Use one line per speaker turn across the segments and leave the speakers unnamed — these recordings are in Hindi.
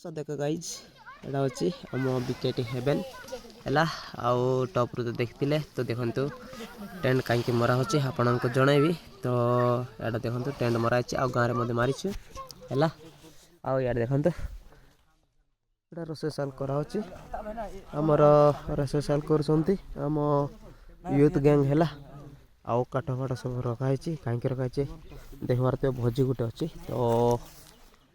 सो देख गाइज एटा हूँ आम बीकेटी हेवेन है आउ टॉप रू तो देखते तो देखु टेंट कहीं मरा हो आपण को जनइबी तो यहाँ देखो टेंट मराई आ गाँव में मारीचु है आउ देखो यहाँ रोषे साल करामर रोषे साल करम यूथ गैंग है आउ काठ फाट सब रखाई कहीं रखाई देखबार तो भोजी गुटे अच्छी तो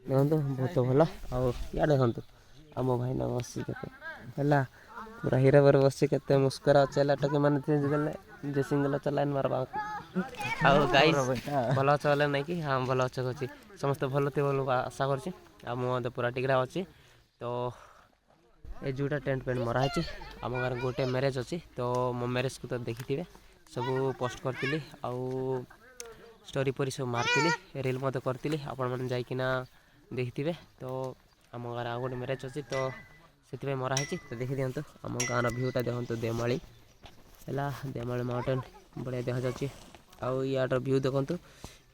देखो बहुत भल आउ या देखो आम भाई ना बस है पूरा हीरा पर बस के मुस्करा चेला टके मैंने जे सिंगल चलाइन मारवा आउ गाइस भल अच्छे बोले नहीं कि हाँ भल अच्छे अच्छी समस्त भल थे बोल आशा कर पूरा टिकरा अच्छी तो ये जोटा टेंट पेंट मराही आम गाँव गोटे मैरेज अच्छी तो मो मैरेज को तो देखी थे सब पोस्ट करी आउ स्टोरी पर सब मार्ती रिल करी आपण मैंने जाइकिना देखिथे तो आम गाँव आउ गोटे मैरेज अच्छी तो से मराही तो देखी दिखाँ आम गाँव भ्यूटा देखो देमाली है देमाली माउंटेन बढ़िया देखा जाऊँगी आउ यार भ्यू देखूँ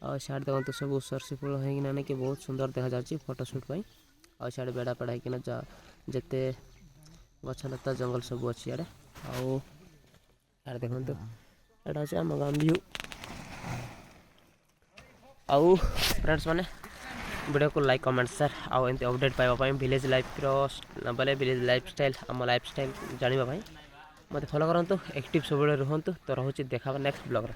आ साइड देखो सब सरसी फूल होना नहीं कि बहुत सुंदर देखा जाऊँगी फोटोशूट आ साइड बेड़ा पेड़ा होना जिते गछलता जंगल सब अच्छी इे आउ देखो यहाँ अच्छे आम गाँव भ्यू आउ फ्रेंड्स मैंने वीडियो को लाइक कमेंट शेयर आउ एमती अपडेट पाइबा विलेज लाइफ बोले विलेज लाइफस्टाइल आम लाइफस्टाइल जानापी मत फॉलो करूँ एक्टिव सब रुहतु तो रोचे देखा नेक्स्ट ब्लॉग।